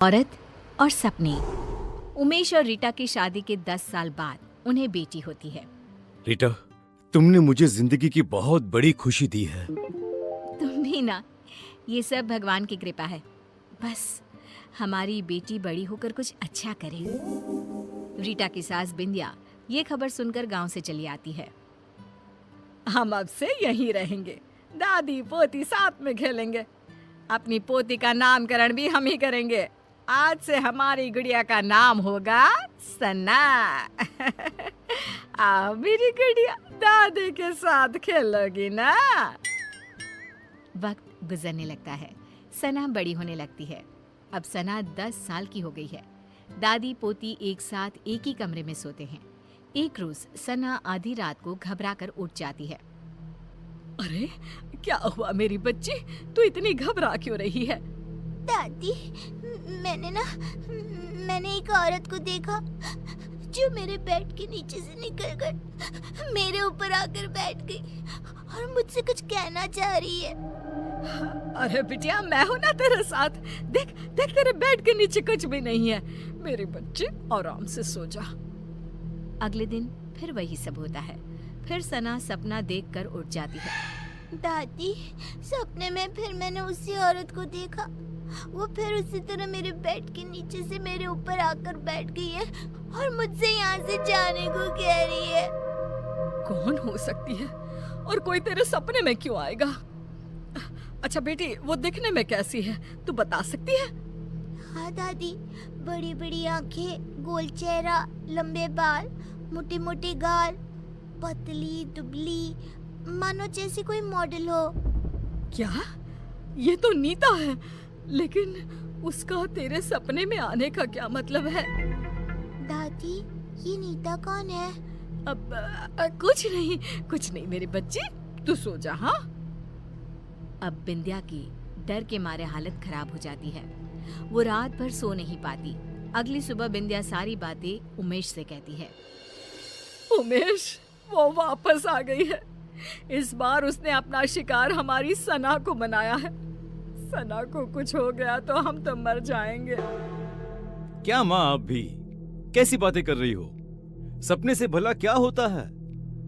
औरत और सपने। उमेश और रीटा की शादी के 10 साल बाद उन्हें बेटी होती है। रीटा, तुमने मुझे जिंदगी की बहुत बड़ी खुशी दी है। तुम भी ना, ये सब भगवान की कृपा है। बस हमारी बेटी बड़ी होकर कुछ अच्छा करे। रीटा की सास बिंदिया ये खबर सुनकर गांव से चली आती है। हम अब से यहीं रहेंगे, दादी पोती साथ में खेलेंगे। अपनी पोती का नामकरण भी हम ही करेंगे। आज से हमारी गुड़िया का नाम होगा सना। आओ मेरी गुड़िया, दादी के साथ खेलोगी ना। वक्त गुजरने लगता है, सना बड़ी होने लगती है। अब सना 10 साल की हो गई है। दादी पोती एक साथ एक ही कमरे में सोते हैं। एक रोज सना आधी रात को घबराकर उठ जाती है। अरे क्या हुआ मेरी बच्ची, तू इतनी घबरा क्यों रही है? दादी, मैंने एक औरत को देखा जो मेरे बेड के नीचे से निकलकर मेरे ऊपर आकर बैठ गई और मुझसे कुछ कहना चाह रही है। अरे बिटिया, मैं हूं ना तेरे साथ। देख देख, तेरे बेड के नीचे कुछ भी नहीं है। मेरी बच्ची आराम से सो जा। अगले दिन फिर वही सब होता है। फिर सना सपना देखकर उठ जाती है। दादी, सपने में फिर मैंने उसी औरत को देखा। वो फिर उसी तरह मेरे बेड के नीचे से मेरे ऊपर आकर बैठ गई है और मुझसे यहाँ से जाने को कह रही है। कौन हो सकती है और कोई तेरे सपने में क्यों आएगा? अच्छा बेटी, वो दिखने में कैसी है, तू बता सकती है? हाँ दादी, बड़ी बड़ी आंखें, गोल चेहरा, लंबे बाल, मोटे मोटे गाल, पतली दुबली, मानो जैसे कोई मॉडल हो। क्या? ये तो नीता है, लेकिन उसका तेरे सपने में आने का क्या मतलब है? दादी, ये नीता कौन है? अब कुछ नहीं मेरी बच्ची, तू सो जा। हाँ। अब बिंदिया की डर के मारे हालत खराब हो जाती है। वो रात भर सो नहीं पाती। अगली सुबह बिंदिया सारी बातें उमेश से कहती है। उमेश, वो वापस आ गई है। इस बार उसने अपना शिकार हमारी सना को बनाया है। सना को कुछ हो गया तो हम तो मर जाएंगे। क्या माँ, आप भी कैसी बातें कर रही हो? सपने से भला क्या होता है?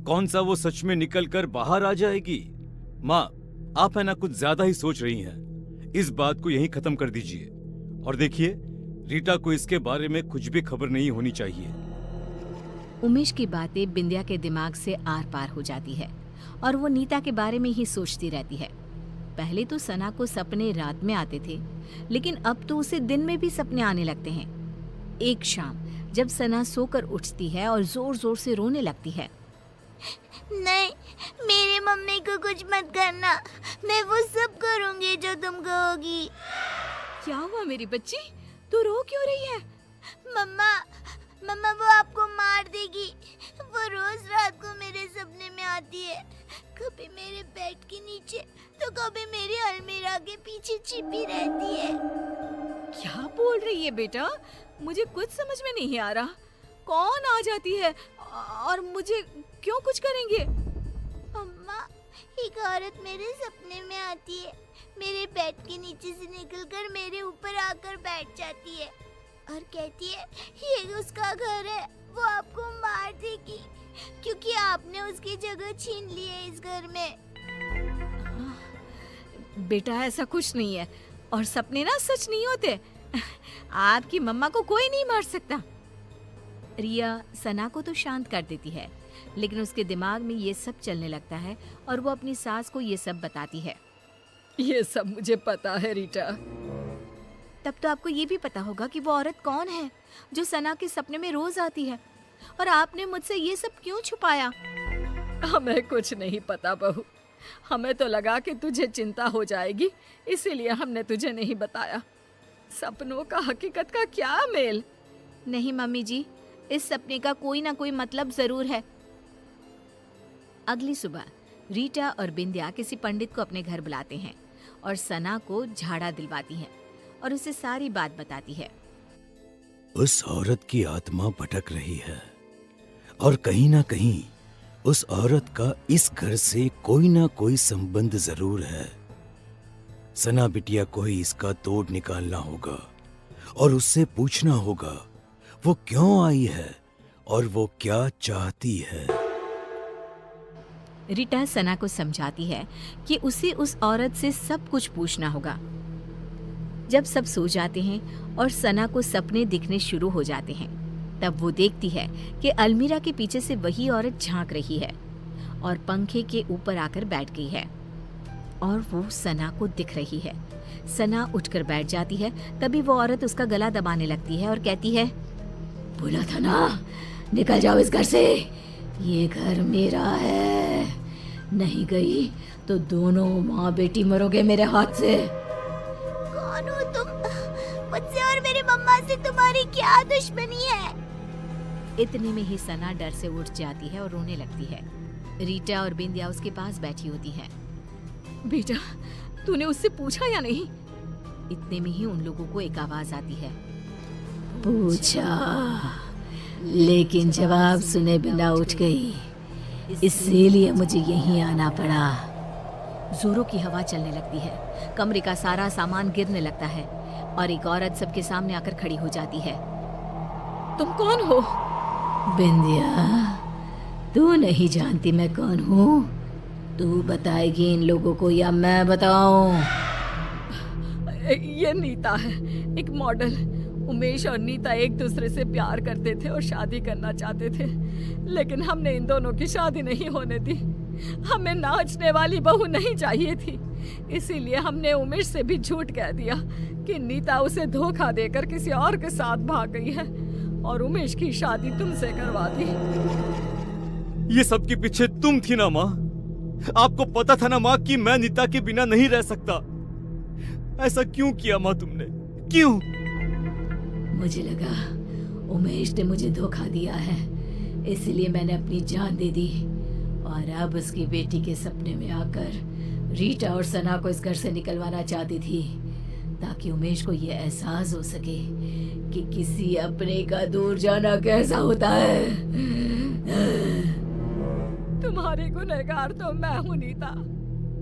कौन सा वो सच में निकल कर बाहर आ जाएगी? माँ, आप है ना कुछ ज्यादा ही सोच रही हैं। इस बात को यहीं खत्म कर दीजिए। और देखिए, रीटा को इसके बारे में कुछ भी खबर नहीं होनी चाहिए। उमेश की बातें बिंदिया के दिमाग से आर पार हो जाती है और वो नीता के बारे में ही सोचती रहती है। पहले तो सना को सपने रात में आते थे, लेकिन अब तो उसे दिन में भी सपने आने लगते हैं। एक शाम जब सना सोकर उठती है और जोर जोर से रोने लगती है। नहीं, मेरी मम्मी को कुछ मत करना, मैं वो सब करूंगी जो तुम कहोगी। क्या हुआ मेरी बच्ची, तू रो क्यों रही है? मम्मा वो आपको मार देगी। वो रोज रात को मेरे सपने में आती है, कभी मेरे बेड के नीचे तो कभी मेरी अलमीरा के पीछे छिपी रहती है। क्या बोल रही है बेटा? मुझे कुछ समझ में नहीं आ रहा। कौन आ जाती है और मुझे क्यों कुछ करेंगे? मम्मा, एक औरत मेरे सपने में आती है, मेरे बेड के नीचे से निकलकर मेरे ऊपर आकर बैठ जाती है और कहती है ये उसका घर है, वो आपको मार देगी क्योंकि आपने उसकी जगह छीन ली है इस घर में। बेटा, ऐसा कुछ नहीं है और सपने ना सच नहीं होते। आपकी मम्मा को कोई नहीं मार सकता। रिया सना को तो शांत कर देती है, लेकिन उसके दिमाग में ये सब चलने लगता है और वो अपनी सास को ये सब बताती है। ये सब मुझे पता है रीटा। तब तो आपको ये भी पता होगा कि वो औरत कौन है जो सना के सपने में रोज आती है, और आपने मुझसे ये सब क्यों छुपाया? हमें कुछ नहीं पता बहू, हमें तो लगा कि तुझे चिंता हो जाएगी, इसीलिए हमने तुझे नहीं बताया। सपनों का हकीकत का क्या मेल? नहीं मम्मी जी, इस सपने का कोई ना कोई मतलब जरूर है। अगली सुबह रीटा और बिंदिया किसी पंडित को अपने घर बुलाते हैं और सना को झाड़ा दिलवाती हैं और उसे सारी बात बताती है। उस औरत की आत्मा भटक रही है और कहीं ना कहीं उस औरत का इस घर से कोई ना कोई संबंध जरूर है। सना बिटिया को ही इसका तोड़ निकालना होगा और उससे पूछना होगा वो क्यों आई है और वो क्या चाहती है। रीटा सना को समझाती है कि उसे उस औरत से सब कुछ पूछना होगा। जब सब सो जाते हैं और सना को सपने दिखने शुरू हो जाते हैं, तब वो देखती है कि अलमीरा के पीछे से वही औरत झांक रही है और पंखे के ऊपर आकर बैठ गई है और वो सना को दिख रही है। सना उठकर बैठ जाती है। तभी वो औरत उसका गला दबाने लगती है और कहती है, बोला था ना, निकल जाओ इस घर से, ये घर मेरा है, नहीं गई तो दोनों माँ बेटी मरोगे मेरे हाथ से। कौन हो तुम? मुझसे और मेरी मम्मा से तुम्हारी क्या दुश्मनी है? इतने में ही सना डर से उठ जाती है और रोने लगती है। रीटा और बिंदिया उसके पास बैठी होती हैं। बेटा, तूने उससे पूछा या नहीं? इतने में ही उन लोगों को एक आवाज आती है, पूछा, लेकिन जवाब सुने बिना उठ गई, इसीलिए मुझे यहीं आना पड़ा। जोरों की हवा चलने लगती है, कमरे का सारा सामान गिरने लगता है और एक औरत सबके सामने आकर खड़ी हो जाती है। तुम कौन हो? बिंदिया, तू नहीं जानती मैं कौन हूँ? तू बताएगी इन लोगों को या मैं बताऊं? ये नीता है, एक मॉडल। उमेश और नीता एक दूसरे से प्यार करते थे और शादी करना चाहते थे, लेकिन हमने इन दोनों की शादी नहीं होने दी। हमें नाचने वाली बहू नहीं चाहिए थी, इसीलिए हमने उमेश से भी झूठ कह दिया कि नीता उसे धोखा देकर किसी और के साथ भाग गई है और उमेश की शादी तुमसे करवा दी। ये सब के पीछे तुम थी ना माँ? आपको पता था ना माँ कि मैं नीता के बिना नहीं रह सकता। ऐसा क्यों किया माँ तुमने? क्यों? मुझे लगा उमेश ने मुझे धोखा दिया है, इसलिए मैंने अपनी जान दे दी और अब उसकी बेटी के सपने में आकर रीटा और सना को इस घर से निकलवाना चाहती थी, ताकि उमेश को ये एहसास हो सके कि किसी अपने का दूर जाना कैसा होता है। तुम्हारी गुनहगार तो मैं हूँ नीता,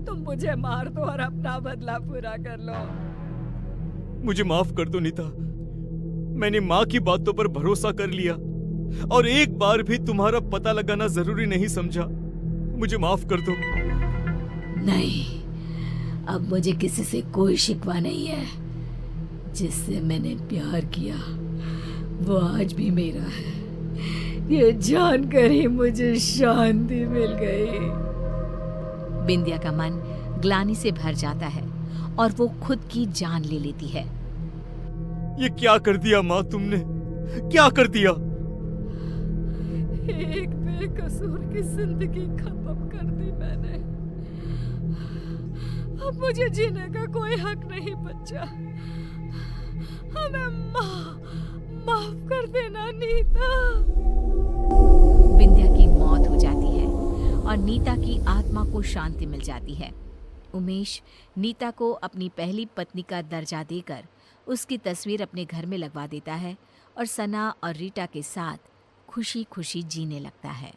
तुम मुझे मार दो और अपना बदला पूरा कर लो। मुझे माफ कर दो नीता, मैंने माँ की बातों पर भरोसा कर लिया और एक बार भी तुम्हारा पता लगाना जरूरी नहीं समझा। मुझे माफ कर दो। नहीं, अब मुझे किसी से कोई शिकवा नहीं है। जिससे मैंने प्यार किया वो आज भी मेरा है। ये जानकर ही मुझे शांति मिल गई। बिंदिया का मन ग्लानि से भर जाता है और वो खुद की जान ले लेती है। ये क्या कर दिया माँ तुमने? क्या कर दिया? एक बेकसूर की जिंदगी खत्म कर दी मैंने। अब मुझे जीने का कोई हक नहीं बचा। हमें माफ कर देना नीता। बिंदिया की मौत हो जाती है और नीता की आत्मा को शांति मिल जाती है। उमेश नीता को अपनी पहली पत्नी का दर्जा देकर उसकी तस्वीर अपने घर में लगवा देता है और सना और रीटा के साथ खुशी खुशी जीने लगता है।